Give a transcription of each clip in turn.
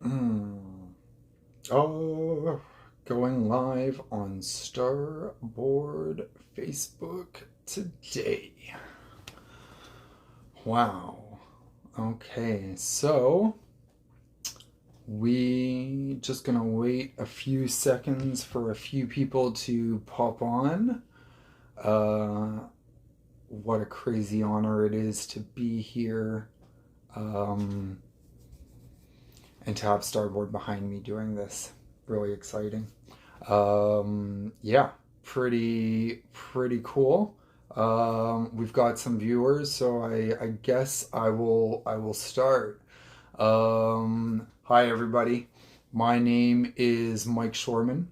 Mm. Oh, going live on Starboard Facebook today. Wow. Okay, so we just gonna wait a few seconds for a few people to pop on. Uh, what a crazy honor it is to be here. Um, and to have Starboard behind me doing this. Really exciting. Yeah, pretty cool. We've got some viewers, so I guess I will start. Hi everybody. My name is Mike Shoreman.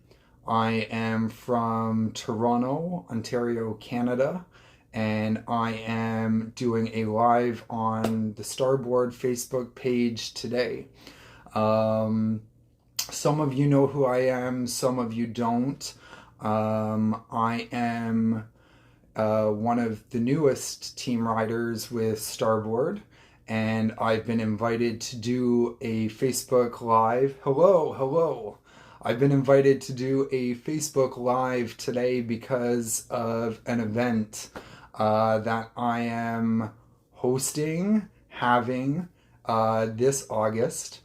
I am from Toronto, Ontario, Canada, and I am doing a live on the Starboard Facebook page today. Um, some of you know who I am, some of you don't. I am one of the newest team riders with Starboard, and I've been invited to do a Facebook Live. Hello, hello. I've been invited to do a Facebook Live today because of an event that I am hosting, having this August.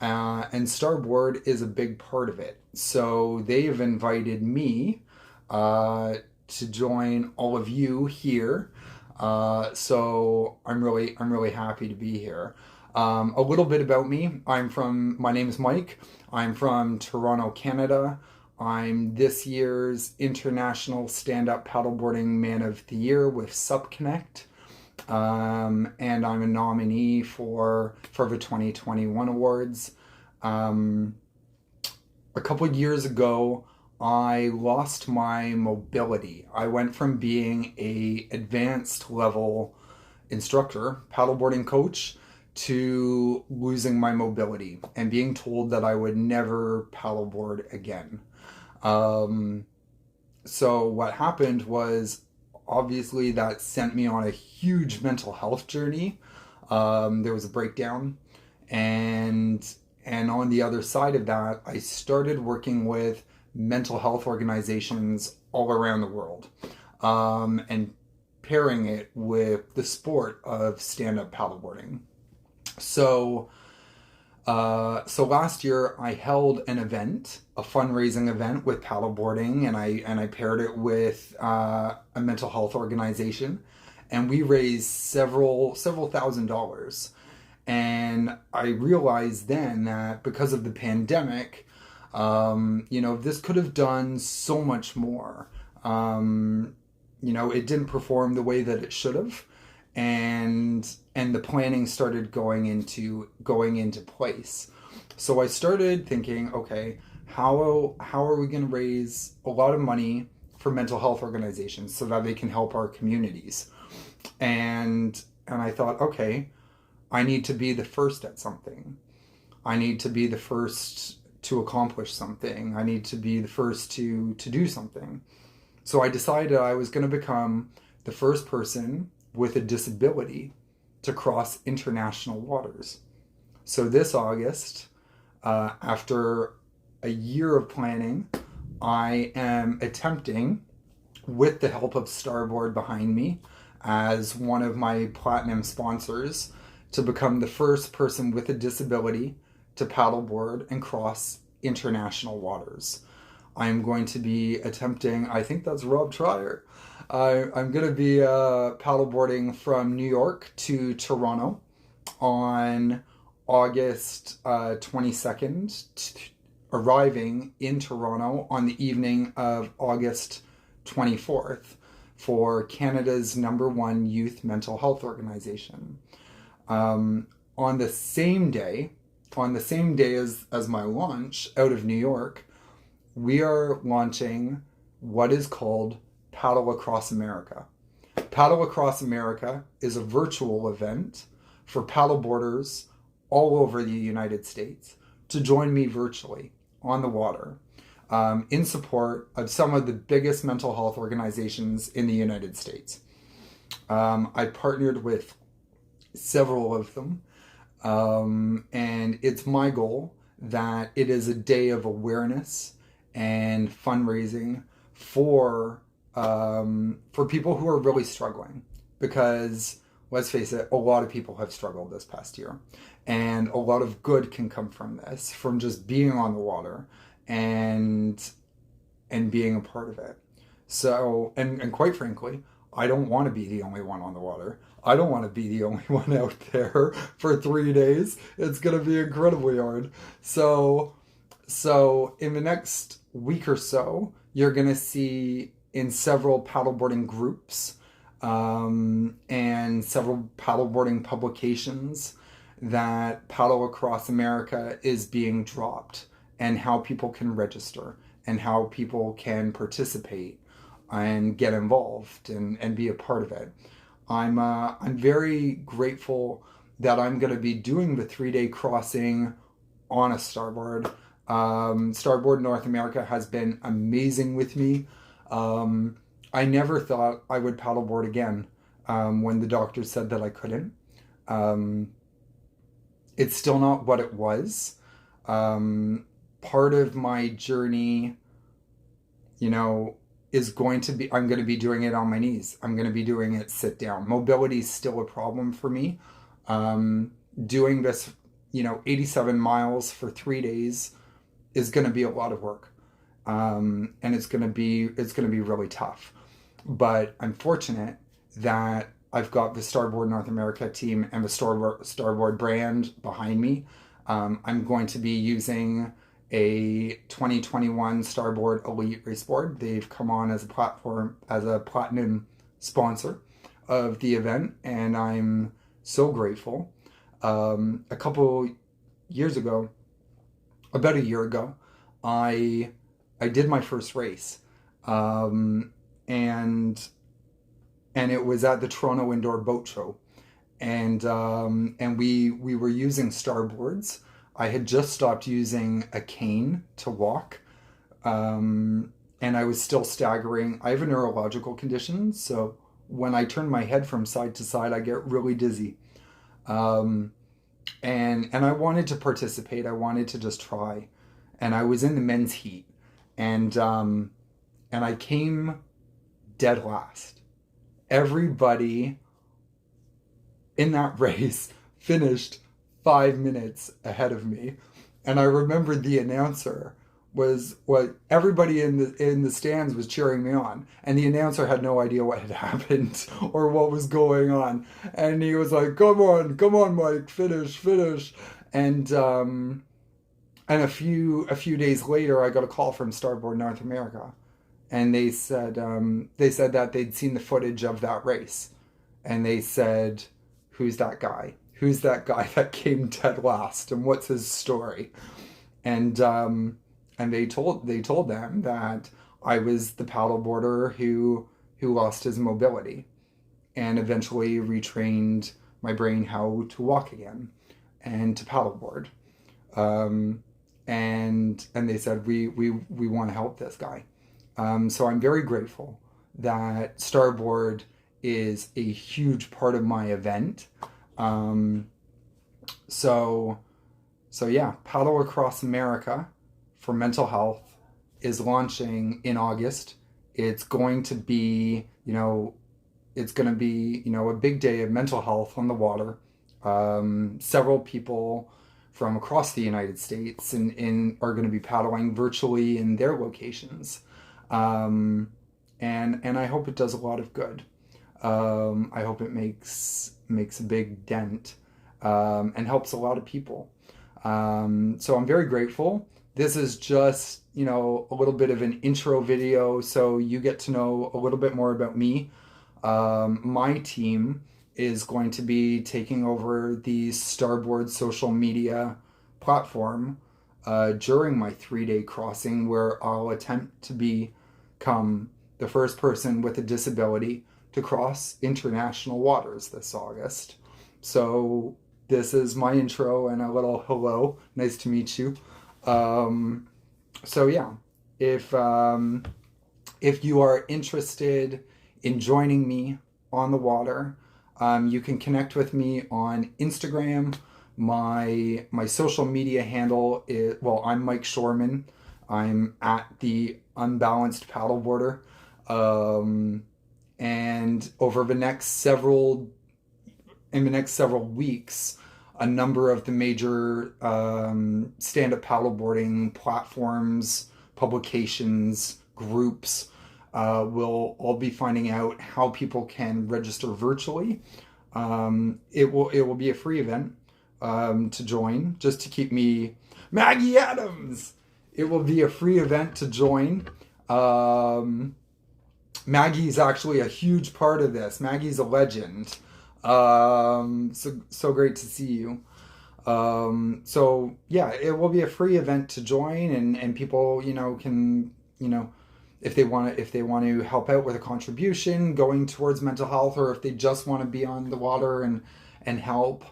And Starboard is a big part of it. So they've invited me to join all of you here. So I'm really happy to be here. A little bit about me. My name is Mike. I'm from Toronto, Canada. I'm this year's International Stand-Up Paddleboarding Man of the Year with SupConnect. And I'm a nominee for the 2021 awards. A couple years ago, I lost my mobility. I went from being a advanced level instructor, paddleboarding coach, to losing my mobility and being told that I would never paddleboard again. Um, so what happened was obviously that sent me on a huge mental health journey. There was a breakdown, and on the other side of that, I started working with mental health organizations all around the world, and pairing it with the sport of stand-up paddleboarding. So so last year I held an event, a fundraising event with paddleboarding, and I paired it with a mental health organization, and we raised several $1,000s. And I realized then that because of the pandemic, this could have done so much more. It didn't perform the way that it should have, and the planning started going into place. So I started thinking, okay, how are we going to raise a lot of money for mental health organizations so that they can help our communities? And I thought, okay, I need to be the first at something. I need to be the first to accomplish something. I need to be the first to do something. So I decided I was going to become the first person with a disability to cross international waters. So this August, after a year of planning, I am attempting, with the help of Starboard behind me, as one of my platinum sponsors, to become the first person with a disability to paddleboard and cross international waters. I'm going to be attempting, I think that's Rob Trier. I'm going to be paddleboarding from New York to Toronto on August 22nd, arriving in Toronto on the evening of August 24th for Canada's #1 youth mental health organization. On the same day, as my launch out of New York, we are launching what is called Paddle Across America. Paddle Across America is a virtual event for paddleboarders all over the United States to join me virtually on the water, in support of some of the biggest mental health organizations in the United States. I partnered with several of them, and it's my goal that it is a day of awareness and fundraising for people who are really struggling, because let's face it, a lot of people have struggled this past year, and a lot of good can come from this, from just being on the water and being a part of it. So, and quite frankly, I don't want to be the only one on the water. I don't want to be the only one out there for 3 days. It's going to be incredibly hard. So in the next week or so, you're going to see in several paddleboarding groups and several paddleboarding publications that Paddle Across America is being dropped, and how people can register and how people can participate and get involved and be a part of it. I'm very grateful that I'm going to be doing the 3-day crossing on a starboard. Starboard North America has been amazing with me. I never thought I would paddleboard again when the doctor said that I couldn't. It's still not what it was. Part of my journey, is going to be, I'm going to be doing it on my knees. I'm going to be doing it sit down. Mobility is still a problem for me. Doing this, 87 miles for 3 days is going to be a lot of work. And it's going to be really tough. But I'm fortunate that I've got the Starboard North America team and the Starboard brand behind me. I'm going to be using a 2021 Starboard Elite race board. They've come on as a platinum sponsor of the event, and I'm so grateful. A couple years ago, about a year ago, I did my first race, and it was at the Toronto Indoor Boat Show, and we were using starboards. I had just stopped using a cane to walk, and I was still staggering. I have a neurological condition, so when I turn my head from side to side, I get really dizzy. And I wanted to participate. I wanted to just try, and I was in the men's heat, and I came dead last. Everybody in that race finished 5 minutes ahead of me, and I remember the announcer was what everybody in the stands was cheering me on, and the announcer had no idea what had happened or what was going on, and he was like, come on Mike, finish. And a few days later, I got a call from Starboard North America, and they said that they'd seen the footage of that race, and they said, who's that guy that came dead last, and what's his story? And they told them that I was the paddleboarder who lost his mobility and eventually retrained my brain how to walk again and to paddleboard. And they said, we want to help this guy. So I'm very grateful that Starboard is a huge part of my event. So yeah, Paddle Across America for mental health is launching in August. It's going to be, a big day of mental health on the water. Several people from across the United States and are going to be paddling virtually in their locations. And I hope it does a lot of good. I hope it makes a big dent and helps a lot of people. So I'm very grateful. This is just, a little bit of an intro video, so you get to know a little bit more about me. My team is going to be taking over the Starboard social media platform during my 3-day crossing, where I'll attempt to become the first person with a disability to cross international waters this August. So this is my intro and a little hello. Nice to meet you. So yeah, if you are interested in joining me on the water, you can connect with me on Instagram. My social media handle is, well, I'm Mike Shoreman. I'm at the Unbalanced Paddleboarder. And over the next several weeks, a number of the major stand-up paddleboarding platforms, publications, groups will all be finding out how people can register virtually. It will be a free event to join, just to keep me Maggie Adams. It will be a free event to join. Maggie's actually a huge part of this. Maggie's a legend. So great to see you. So yeah, it will be a free event to join, and people, can, if they want to help out with a contribution going towards mental health, or if they just want to be on the water and help,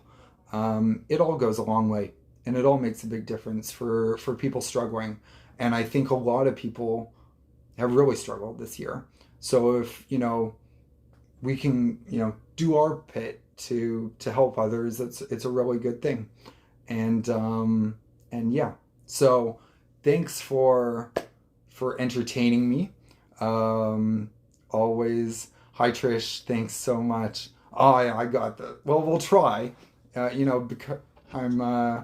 it all goes a long way, and it all makes a big difference for people struggling. And I think a lot of people have really struggled this year. So if, we can, do our bit to help others, it's a really good thing. And yeah, so thanks for entertaining me. Always. Hi Trish, thanks so much. Oh, I got that. Well, we'll try. Because I'm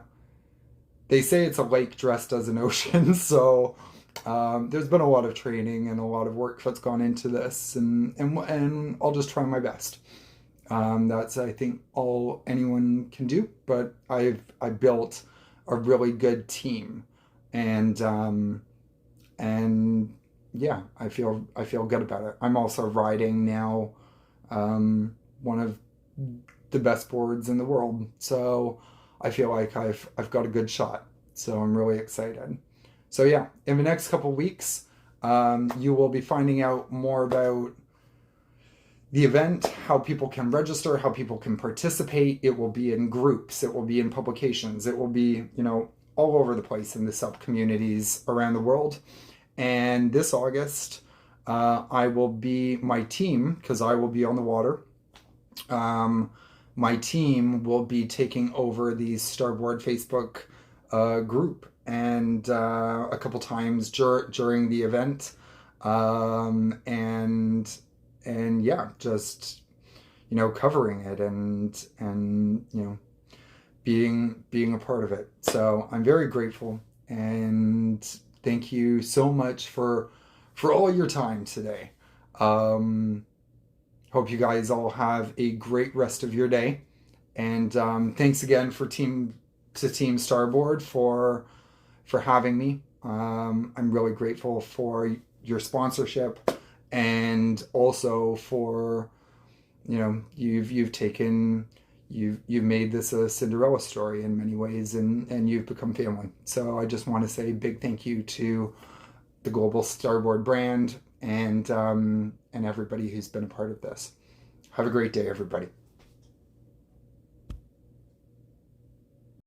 they say it's a lake dressed as an ocean, so there's been a lot of training and a lot of work that's gone into this, and I'll just try my best. That's, I think, all anyone can do. But I built a really good team, and yeah, I feel good about it. I'm also riding now one of the best boards in the world, so I feel like I've got a good shot. So I'm really excited. So yeah, in the next couple weeks, you will be finding out more about the event, how people can register, how people can participate. It will be in groups. It will be in publications. It will be, all over the place in the sub communities around the world. And this August, I will be, my team, because I will be on the water, my team will be taking over the Starboard Facebook group, and a couple times during the event, and yeah, just covering it and being a part of it. So I'm very grateful, and thank you so much for all your time today. Hope you guys all have a great rest of your day, and thanks again for Team Starboard for having me. I'm really grateful for your sponsorship, and also for you've made this a Cinderella story in many ways, and you've become family. So I just want to say a big thank you to the Global Starboard brand, and everybody who's been a part of this. Have a great day, everybody.